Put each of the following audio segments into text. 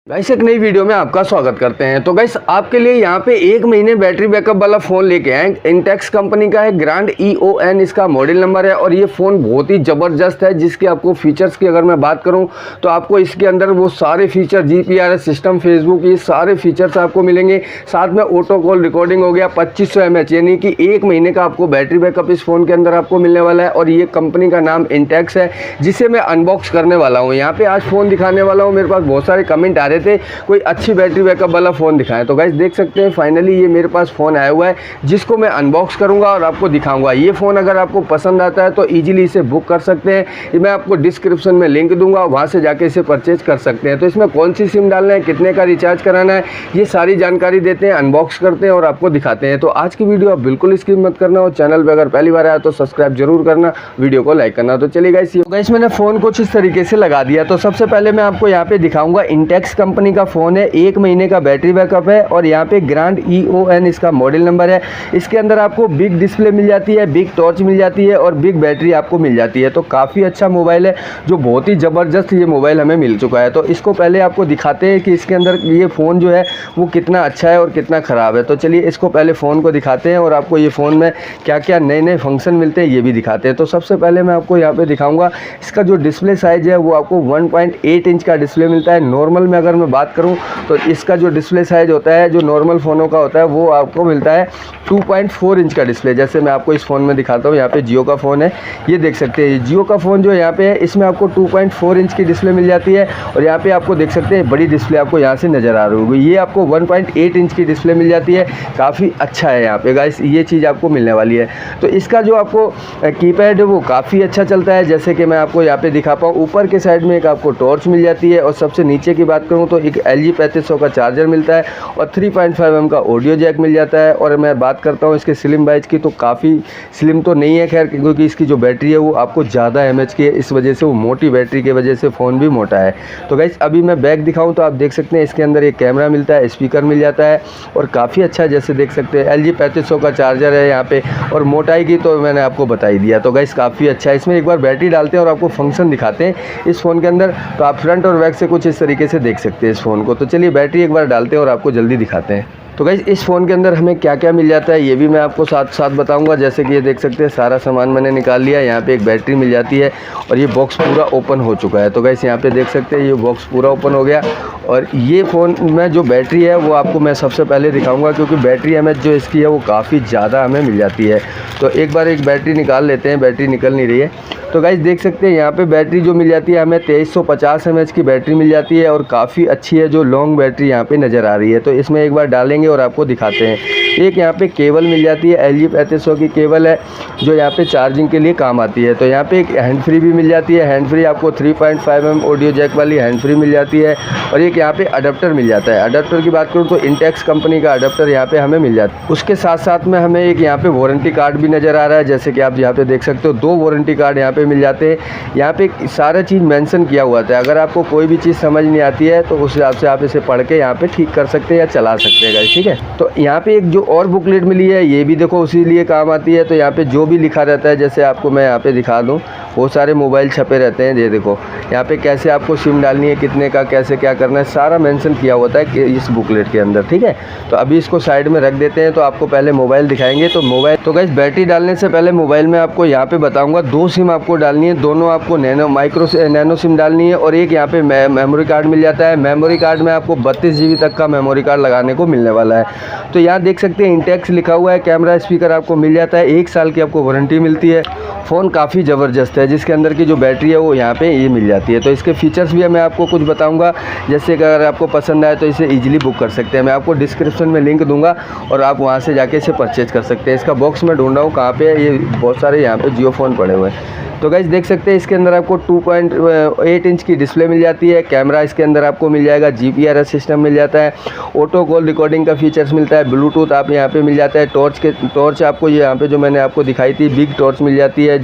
Guys एक नई video में आपका स्वागत करते हैं। तो गाइस आपके लिए यहाँ पे 1 महीने बैटरी बैकअप वाला फ़ोन लेके आए। इंटेक्स कंपनी का है, ग्रैंड EON इसका मॉडल नंबर है और ये फ़ोन बहुत ही ज़बरदस्त है। जिसके आपको फीचर्स की अगर मैं बात करूँ तो आपको इसके अंदर वो सारे फीचर GPRS सिस्टम, फेसबुक, ये सारे फीचर्स आपको मिलेंगे। साथ में ऑटो कॉल रिकॉर्डिंग हो गया, 2500 mAh यानी कि 1 महीने का आपको बैटरी बैकअप इस फ़ोन के अंदर आपको मिलने वाला है। और ये कंपनी का नाम इंटेक्स है, जिसे मैं अनबॉक्स करने वाला हूँ। यहाँ पर आज फ़ोन दिखाने वाला हूँ। मेरे पास बहुत सारे कमेंट आ रहे थे कोई अच्छी बैटरी बैकअप वाला फ़ोन दिखाएं। तो गाइस देख सकते हैं फाइनली ये मेरे पास फ़ोन आया हुआ है, जिसको मैं अनबॉक्स करूंगा और आपको दिखाऊंगा। ये फ़ोन अगर आपको पसंद आता है तो इजीली इसे बुक कर सकते हैं। ये मैं आपको डिस्क्रिप्शन में लिंक दूंगा, वहां से जाके इसे परचेज कर सकते हैं। तो इसमें कौन सी सिम डालना है, कितने का रिचार्ज कराना है, ये सारी जानकारी देते हैं, अनबॉक्स करते हैं और आपको दिखाते हैं। तो आज की वीडियो आप बिल्कुल स्किप मत करना और चैनल पर अगर पहली बार आया तो सब्सक्राइब जरूर करना, वीडियो को लाइक करना। तो चलिए गाइस मैंने फ़ोन कुछ इस तरीके से लगा दिया। तो सबसे पहले मैं आपको यहाँ पे दिखाऊंगा, इंटेक्स कंपनी का फ़ोन है, 1 महीने का बैटरी बैकअप है और यहाँ पे ग्रैंड EON इसका मॉडल नंबर है। इसके अंदर आपको बिग डिस्प्ले मिल जाती है, बिग टॉर्च मिल जाती है और बिग बैटरी आपको मिल जाती है। तो काफ़ी अच्छा मोबाइल है, जो बहुत ही ज़बरदस्त ये मोबाइल हमें मिल चुका है। तो इसको पहले आपको दिखाते हैं कि इसके अंदर ये फ़ोन जो है वो कितना अच्छा है और कितना ख़राब है। तो चलिए इसको पहले फ़ोन को दिखाते हैं और आपको ये फ़ोन में क्या क्या नए नए फंक्शन मिलते हैं ये भी दिखाते हैं। तो सबसे पहले मैं आपको यहाँ पर दिखाऊँगा, इसका जो डिस्प्ले साइज़ है वो आपको 1.8 इंच का डिस्प्ले मिलता है। नॉर्मल में अगर मैं बात करूँ तो इसका जो डिस्प्ले साइज़ होता है, जो नॉर्मल फ़ोनों का होता है, वो आपको मिलता है 2.4 इंच का डिस्प्ले। जैसे मैं आपको इस फ़ोन में दिखाता हूँ, यहाँ पे जियो का फ़ोन है, ये देख सकते हैं। जियो का फ़ोन जो यहाँ पे है, इसमें आपको 2.4 इंच की डिस्प्ले मिल जाती है और यहाँ पे आपको देख सकते हैं बड़ी डिस्प्ले आपको यहाँ से नज़र आ रही होगी। ये आपको 1.8 इंच की डिस्प्ले मिल जाती है, काफ़ी अच्छा है यहाँ पे गाइस, ये चीज़ आपको मिलने वाली है। तो इसका जो आपको कीपैड है वो काफ़ी अच्छा चलता है, जैसे कि मैं आपको यहाँ पे दिखा पाऊँ। ऊपर के साइड में एक आपको टॉर्च मिल जाती है और सबसे नीचे की बात करूँ तो एक LG 3500 का चार्जर मिलता है और 3.5 mm का ऑडियो जैक मिल जाता है। और मैं बात करता हूँ इसके स्लिम बाइज की, तो काफ़ी स्लिम तो नहीं है खैर, क्योंकि इसकी जो बैटरी है वो आपको ज़्यादा mAh की है, इस वजह से वो मोटी बैटरी की वजह से फ़ोन भी मोटा है। तो गाइस अभी मैं बैक दिखाऊँ तो आप देख सकते हैं इसके अंदर एक कैमरा मिलता है, स्पीकर मिल जाता है और काफ़ी अच्छा है। जैसे देख सकते हैं LG 3500 का चार्जर है यहाँ पे, और मोटाई की तो मैंने आपको बता ही दिया। तो गाइस काफ़ी अच्छा है। इसमें एक बार बैटरी डालते हैं और आपको फंक्शन दिखाते हैं इस फ़ोन के अंदर, तो आप फ्रंट और बैक से कुछ इस तरीके से देख सकते हैं इस फ़ोन को। तो चलिए बैटरी एक बार डालते हैं और आपको जल्दी दिखाते हैं। तो गाइस इस फ़ोन के अंदर हमें क्या क्या मिल जाता है ये भी मैं आपको साथ साथ बताऊंगा। जैसे कि ये देख सकते हैं सारा सामान मैंने निकाल लिया। यहाँ पे एक बैटरी मिल जाती है और ये बॉक्स पूरा ओपन हो चुका है। तो गाइस यहाँ पे देख सकते हैं ये बॉक्स पूरा ओपन हो गया और ये फ़ोन में जो बैटरी है वो आपको मैं सबसे पहले दिखाऊंगा, क्योंकि बैटरी mAh जो इसकी है वो काफ़ी ज़्यादा हमें मिल जाती है। तो एक बार एक बैटरी निकाल लेते हैं, बैटरी निकल नहीं रही है। तो गाइस देख सकते हैं यहाँ पे बैटरी जो मिल जाती है हमें 2350 mAh की बैटरी मिल जाती है और काफ़ी अच्छी है, जो लॉन्ग बैटरी यहाँ पे नज़र आ रही है। तो इसमें एक बार डालेंगे और आपको दिखाते हैं। एक यहाँ पे केबल मिल जाती है, LG 3500 की केबल है, जो यहाँ पे चार्जिंग के लिए काम आती है। तो यहाँ पे एक हैंड फ्री भी मिल जाती है, हैंड फ्री आपको 3.5 mm ऑडियो जैक वाली हैंड फ्री मिल जाती है। और एक यहाँ पे अडेप्टर मिल जाता है। अडेप्टर की बात करूँ तो इंटेक्स कंपनी का अडेप्टर यहाँ पे हमें मिल जाता है। उसके साथ साथ में हमें एक यहाँ पे वारंटी कार्ड भी नज़र आ रहा है, जैसे कि आप यहाँ पे देख सकते हो 2 वारंटी कार्ड यहाँ पे मिल जाते हैं। यहाँ पे सारा चीज़ मेंशन किया हुआ था। अगर आपको कोई भी चीज़ समझ नहीं आती है तो उस हिसाब से आप इसे पढ़ के यहाँ पे ठीक कर सकते हैं या चला सकते हैं गाइस, ठीक है। तो यहाँ पे एक जो और बुकलेट मिली है ये भी देखो उसी लिए काम आती है। तो यहाँ पे जो भी लिखा रहता है, जैसे आपको मैं यहाँ पे दिखा दूँ, बहुत सारे मोबाइल छपे रहते हैं। ये देखो यहाँ पे कैसे आपको सिम डालनी है, कितने का कैसे क्या करना है, सारा मेंशन किया होता है कि इस बुकलेट के अंदर, ठीक है। तो अभी इसको साइड में रख देते हैं। तो आपको पहले मोबाइल दिखाएंगे। तो मोबाइल तो गाइस बैटरी डालने से पहले मोबाइल में आपको यहाँ पे बताऊंगा 2 सिम आपको डालनी है। दोनों आपको नैनो सिम डालनी है और एक यहाँ पे मेमोरी कार्ड मिल जाता है। मेमोरी कार्ड में आपको 32 GB तक का मेमोरी कार्ड लगाने को मिलने वाला है। तो यहाँ देख सकते हैं इंटेक्स लिखा हुआ है। कैमरा स्पीकर आपको मिल जाता है, 1 साल की आपको वारंटी मिलती है। फ़ोन काफ़ी ज़बरदस्त है, जिसके अंदर की जो बैटरी है वो यहाँ पे ये मिल जाती है। तो इसके फीचर्स भी मैं आपको कुछ बताऊंगा, जैसे कि अगर आपको पसंद आए तो इसे इजीली बुक कर सकते हैं। मैं आपको डिस्क्रिप्शन में लिंक दूंगा और आप वहाँ से जाके इसे परचेज कर सकते हैं। इसका बॉक्स में ढूंढ रहा हूँ कहाँ पे है, ये बहुत सारे यहाँ पे जियो फ़ोन पड़े हुए हैं। तो गाइस देख सकते हैं इसके अंदर आपको 2.8 इंच की डिस्प्ले मिल जाती है। कैमरा इसके अंदर आपको मिल जाएगा, GPRS सिस्टम मिल जाता है, ऑटो कॉल रिकॉर्डिंग का फीचर्स मिलता है, ब्लूटूथ आप यहाँ पे मिल जाता है, टॉर्च आपको यहाँ पे जो मैंने आपको दिखाई थी बिग टॉर्च मिल जाती है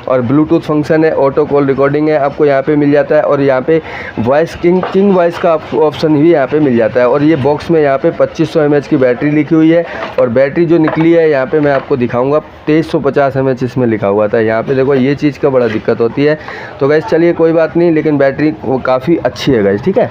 और ब्लूटूथ ब्लूटूथ फंक्शन है, ऑटो कॉल रिकॉर्डिंग है, आपको यहाँ पे मिल जाता है। और यहाँ पे वॉइस किंग वॉइस का ऑप्शन भी यहाँ पे मिल जाता है। और ये बॉक्स में यहाँ पे 2500 mAh की बैटरी लिखी हुई है और बैटरी जो निकली है यहाँ पे मैं आपको दिखाऊंगा 2350 mAh इसमें लिखा हुआ था। यहाँ पे देखो ये चीज़ का बड़ा दिक्कत होती है। तो गाइस चलिए कोई बात नहीं, लेकिन बैटरी वो काफ़ी अच्छी है गाइस, ठीक है।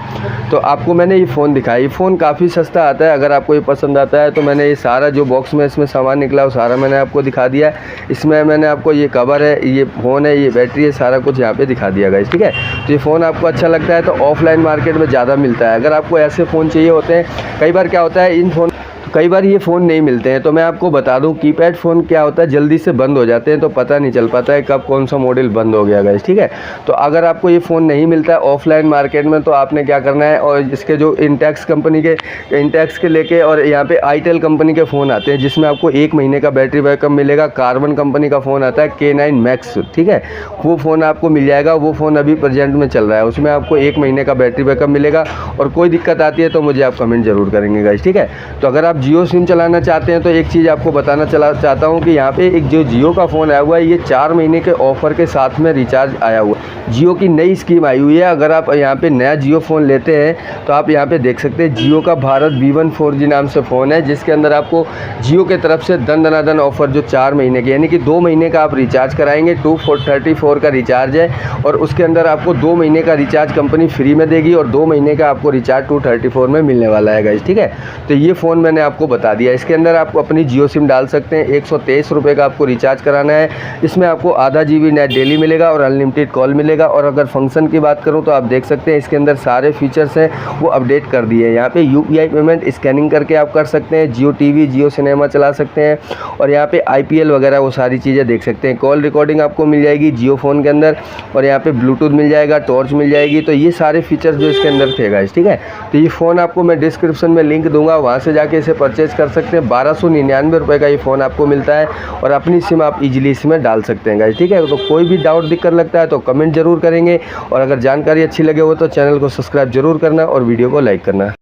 तो आपको मैंने ये फ़ोन दिखाया, ये फ़ोन काफ़ी सस्ता आता है। अगर आपको ये पसंद आता है तो मैंने ये सारा जो बॉक्स में इसमें सामान निकला वो सारा मैंने आपको दिखा दिया है। इसमें मैंने आपको ये कवर है, ये फ़ोन है, ये बैटरी है, सारा कुछ यहाँ पे दिखा दिया गाइस, ठीक है। तो ये फ़ोन आपको अच्छा लगता है तो ऑफलाइन मार्केट में ज़्यादा मिलता है। अगर आपको ऐसे फ़ोन चाहिए होते हैं, कई बार क्या होता है इन फ़ोन कई बार ये फ़ोन नहीं मिलते हैं। तो मैं आपको बता दूं कीपैड फ़ोन क्या होता है, जल्दी से बंद हो जाते हैं तो पता नहीं चल पाता है कब कौन सा मॉडल बंद हो गया गाइस, ठीक है। तो अगर आपको ये फ़ोन नहीं मिलता है ऑफलाइन मार्केट में तो आपने क्या करना है, और इसके जो इंटेक्स कंपनी के लेके और यहाँ पे आईटेल कंपनी के फ़ोन आते हैं जिसमें आपको 1 महीने का बैटरी बैकअप मिलेगा। कार्बन कंपनी का फ़ोन आता है K9 Max, ठीक है, वो फ़ोन आपको मिल जाएगा। वो फ़ोन अभी प्रेजेंट में चल रहा है, उसमें आपको 1 महीने का बैटरी बैकअप मिलेगा। और कोई दिक्कत आती है तो मुझे आप कमेंट ज़रूर करेंगे गाइस, ठीक है। तो अगर आप जियो सिम चलाना चाहते हैं तो एक चीज़ आपको बताना चाहता हूँ कि यहाँ पे एक जो जियो का फ़ोन आया हुआ है ये 4 महीने के ऑफ़र के साथ में रिचार्ज आया हुआ है। जियो की नई स्कीम आई हुई है। अगर आप यहाँ पे नया जियो फ़ोन लेते हैं तो आप यहाँ पे देख सकते हैं जियो का भारत V1 4G नाम से फ़ोन है, जिसके अंदर आपको जियो के तरफ से दन ऑफ़र जो 4 महीने के यानी कि 2 महीने का आप रिचार्ज कराएंगे, 234 का रिचार्ज है और उसके अंदर आपको 2 महीने का रिचार्ज कंपनी फ्री में देगी और 2 महीने का आपको रिचार्ज 234 में मिलने वाला है गाइस, ठीक है। तो ये फ़ोन मैंने आपको बता दिया। इसके अंदर आपको अपनी जियो सिम डाल सकते हैं। 123 रुपये का आपको रिचार्ज कराना है। इसमें आपको आधा GB नेट डेली मिलेगा और अनलिमिटेड कॉल मिलेगा। और अगर फंक्शन की बात करूं तो आप देख सकते हैं इसके अंदर सारे फीचर्स हैं वो अपडेट कर दिए हैं। यहाँ पे UPI पेमेंट स्कैनिंग करके आप कर सकते हैं, जियो TV जियो सिनेमा चला सकते हैं और यहाँ पे IPL वगैरह वो सारी चीज़ें देख सकते हैं। कॉल रिकॉर्डिंग आपको मिल जाएगी जियो फ़ोन के अंदर और यहाँ पे ब्लूटूथ मिल जाएगा, टॉर्च मिल जाएगी। तो ये सारे फीचर्स जो इसके अंदर थे गाइस, ठीक है। तो ये फ़ोन आपको मैं डिस्क्रिप्शन में लिंक दूंगा, वहाँ से जाके इसे परचेज़ कर सकते हैं। 1299 रुपये का ये फ़ोन आपको मिलता है और अपनी सिम आप इजीली इसमें डाल सकते हैं गाइस, ठीक है। तो कोई भी डाउट दिक्कत लगता है तो कमेंट जरूर करेंगे और अगर जानकारी अच्छी लगे हो तो चैनल को सब्सक्राइब जरूर करना और वीडियो को लाइक करना।